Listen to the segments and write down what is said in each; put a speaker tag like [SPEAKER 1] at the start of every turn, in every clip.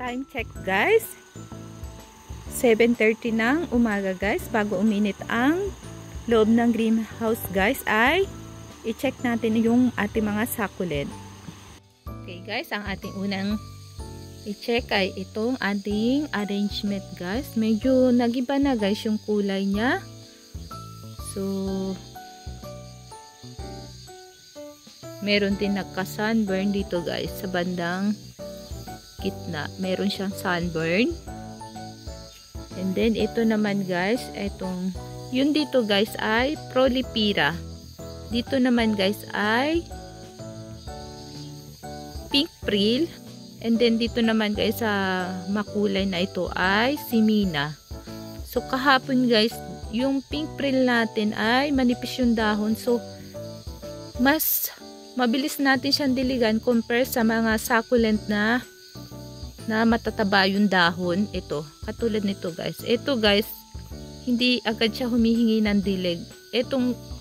[SPEAKER 1] Time check guys, 7:30 ng umaga guys. Bago uminit ang loob ng greenhouse guys, ay i-check natin yung ating mga succulent. Okay guys, ang ating unang i-check ay itong ating arrangement guys. Medyo nagiba na guys yung kulay niya. So meron din nagka-sunburn dito guys sa bandang gitna. Meron siyang sunburn. And then ito naman guys, itong yun dito guys ay Prolipira. Dito naman guys ay Pink Prill. And then dito naman guys sa makulay na ito ay Simina. So kahapon guys, yung Pink Prill natin ay manipis yung dahon. So mas mabilis natin siyang diligan compare sa mga succulent na matataba yung dahon. Ito, katulad nito guys. Ito guys, hindi agad siya humihingi ng dilig.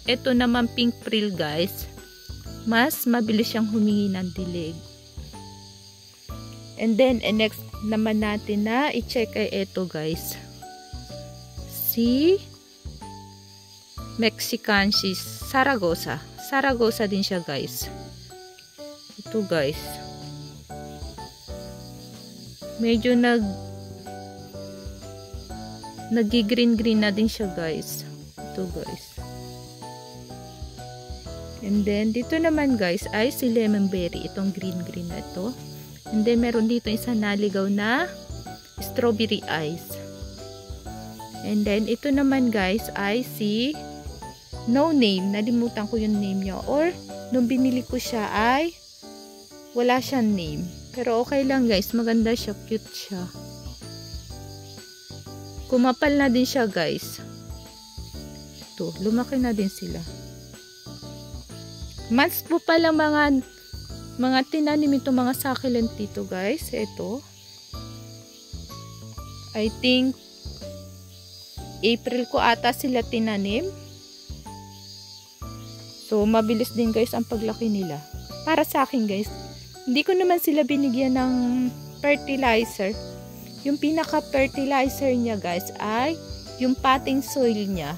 [SPEAKER 1] Ito naman Pink Prill guys, mas mabilis siyang humingi ng dilig. And then, next naman natin na i-check ay ito guys. Si Mexicansis Zaragoza. Zaragoza din siya guys. Ito guys. Medyo nagi-green na din siya guys. Ito guys. And then dito naman guys ay si lemon berry, itong green na ito. And then meron dito isang naligaw na strawberry eyes. And then ito naman guys ay si no name. Nalimutan ko yung name niya, or nung binili ko siya ay wala siyang name. Pero okay lang guys, maganda siya, cute siya. Kumapal na din siya guys. Ito, lumaki na din sila. Months po pala mga tinanim ito, mga succulent dito guys. Ito, I think April ko ata sila tinanim. So mabilis din guys ang paglaki nila. Para sa akin guys, hindi ko naman sila binigyan ng fertilizer. Yung pinaka-fertilizer niya guys ay yung potting soil niya.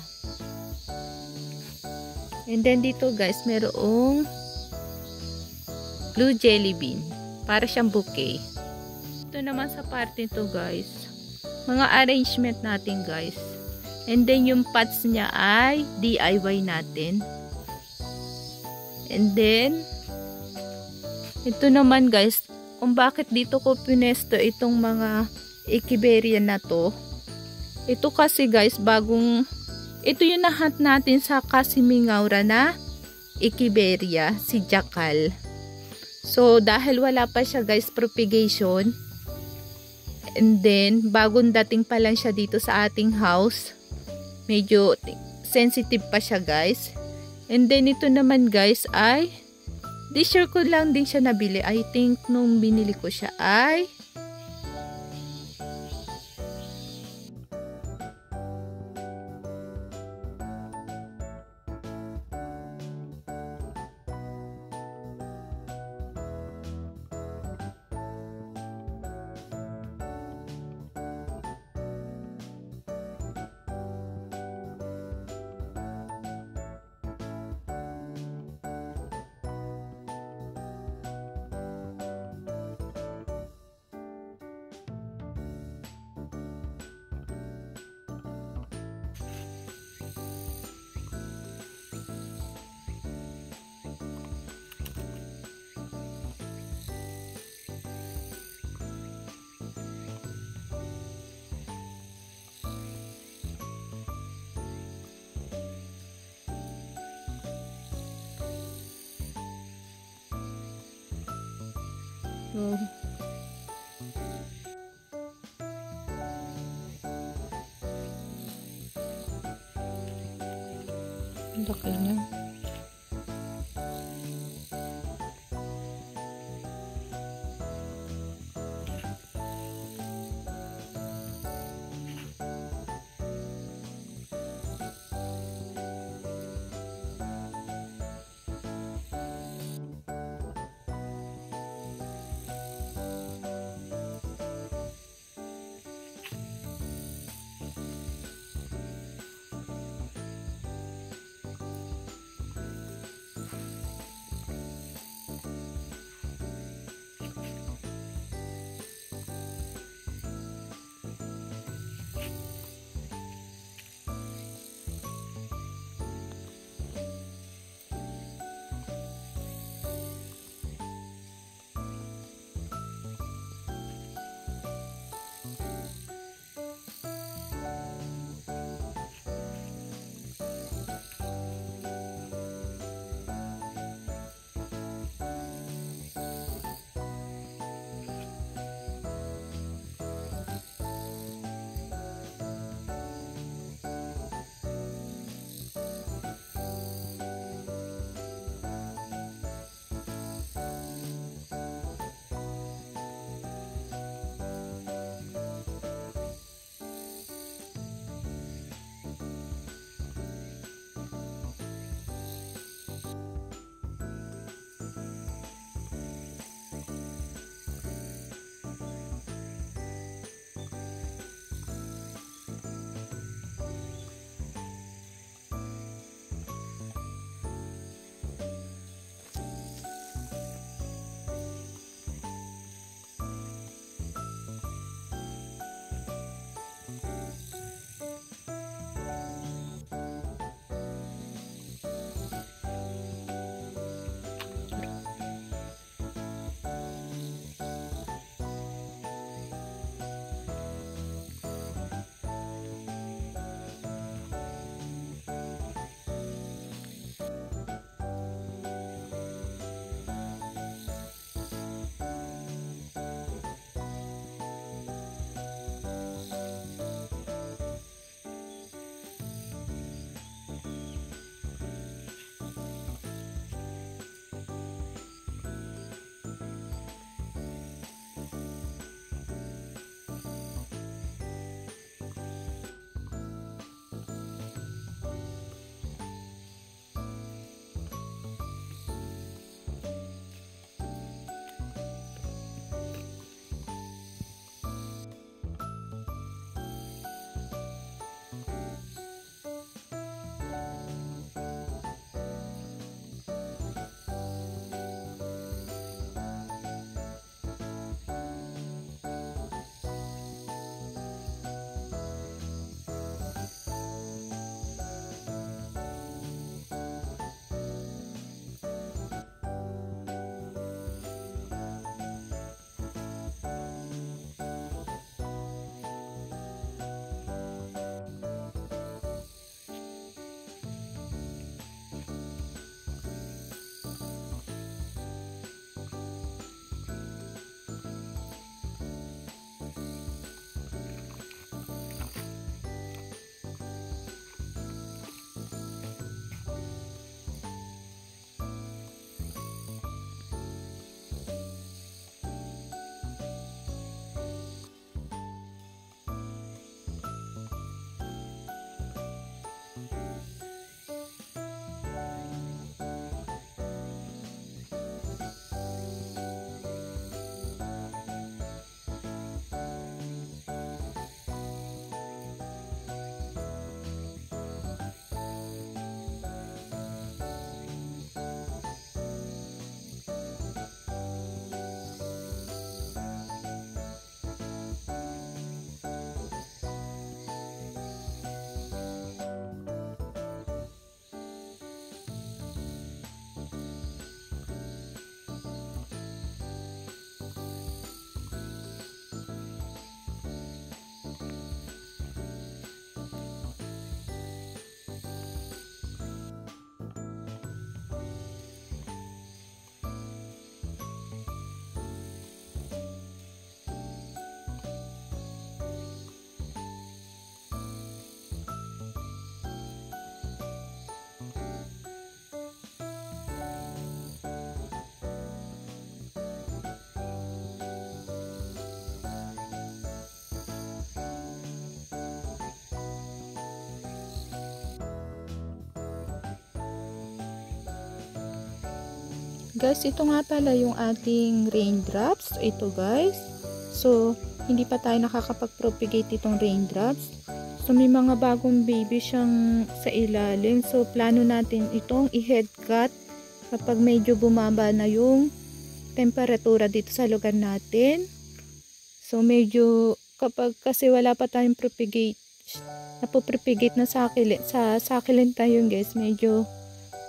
[SPEAKER 1] And then dito guys, merong blue jelly bean. Para siyang bouquet. Ito naman sa parte ito guys, mga arrangement natin guys. And then yung pots niya ay DIY natin. And then ito naman guys, kung bakit dito ko pinesto itong mga echeveria na to. Ito kasi guys, ito yung nahat natin sa Casimingaura na echeveria, si Jacal. So dahil wala pa siya guys propagation, and then bagong dating pa lang siya dito sa ating house, medyo sensitive pa siya guys. And then ito naman guys ay this year ko lang din siya nabili. I think nung binili ko siya ay Oh. Laki niya. Guys, ito nga pala yung ating raindrops. Ito guys. So, hindi pa tayo nakakapag-propagate itong raindrops. So, may mga bagong baby siyang sa ilalim. So, plano natin itong i-head cut kapag medyo bumaba na yung temperatura dito sa lugar natin. So, medyo kapag kasi wala pa tayong propagate, napopropagate na succulent tayo guys, medyo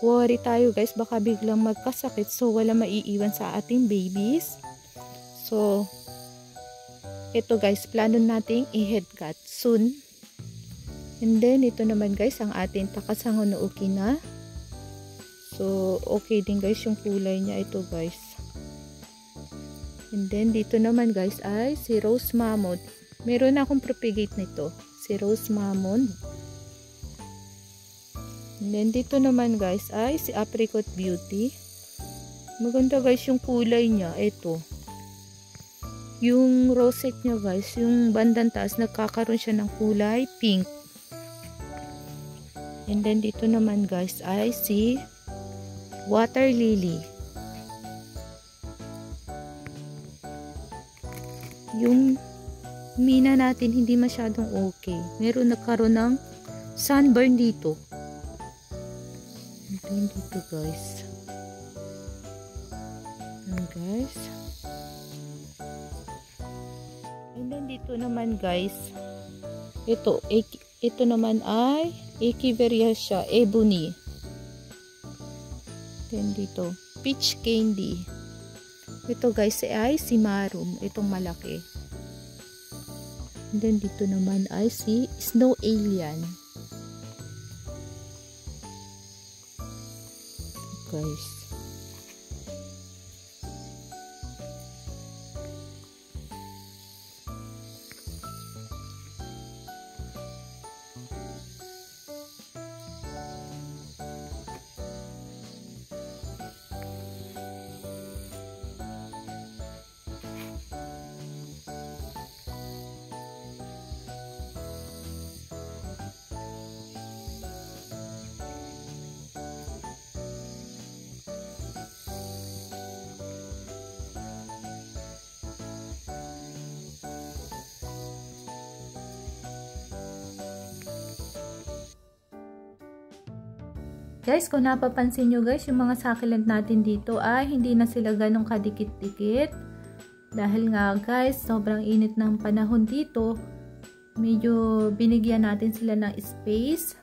[SPEAKER 1] worry tayo guys, baka biglang magkasakit, so wala maiiwan sa ating babies. So ito guys, plano nating i-head cut soon. And then ito naman guys ang ating takasangon na okay na. So okay din guys yung kulay niya, ito guys. And then dito naman guys ay si Rose Mammoth. Meron akong propagate nito, si Rose Mammoth. And then dito naman guys ay si Apricot Beauty. Maganda guys yung kulay niya. Ito. Yung rosette niya guys, yung bandang taas nagkakaroon siya ng kulay pink. And then dito naman guys ay si Water Lily. Yung mina natin hindi masyadong okay. Meron nagkaroon ng sunburn dito. Dito guys. Ayan guys. And then dito naman guys, ito naman ay Echeveria ebony. Then dito peach candy. Ito guys ay si Marum, itong malaki. And then dito naman ay si Snow Alien. Guys. Guys, kung napapansin nyo guys, yung mga succulent natin dito ay hindi na sila ganong kadikit-dikit. Dahil nga guys, sobrang init ng panahon dito. Medyo binigyan natin sila ng space.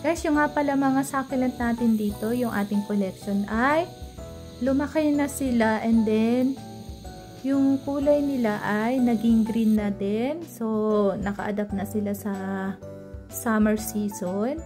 [SPEAKER 1] Guys, yung nga pala mga succulent natin dito, yung ating collection ay lumaki na sila, and then yung kulay nila ay naging green na din. So, naka-adapt na sila sa summer season.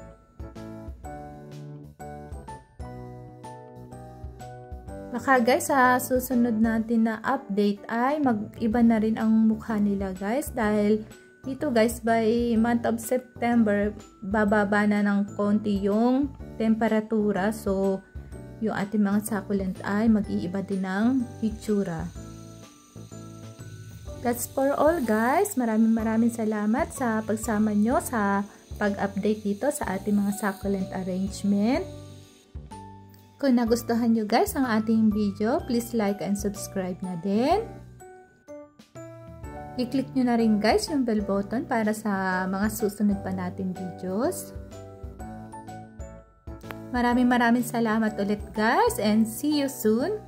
[SPEAKER 1] Baka guys, sa susunod natin na update ay mag-iba na rin ang mukha nila guys, dahil dito guys, by month of September, bababa na ng konti yung temperatura. So, yung ating mga succulent ay mag-iiba din ng hitsura. That's for all guys. Maraming salamat sa pagsama nyo sa pag-update dito sa ating mga succulent arrangement. Kung nagustuhan nyo guys ang ating video, please like and subscribe na din. I-click nyo na rin guys yung bell button para sa mga susunod pa nating videos. Maraming salamat ulit guys, and see you soon!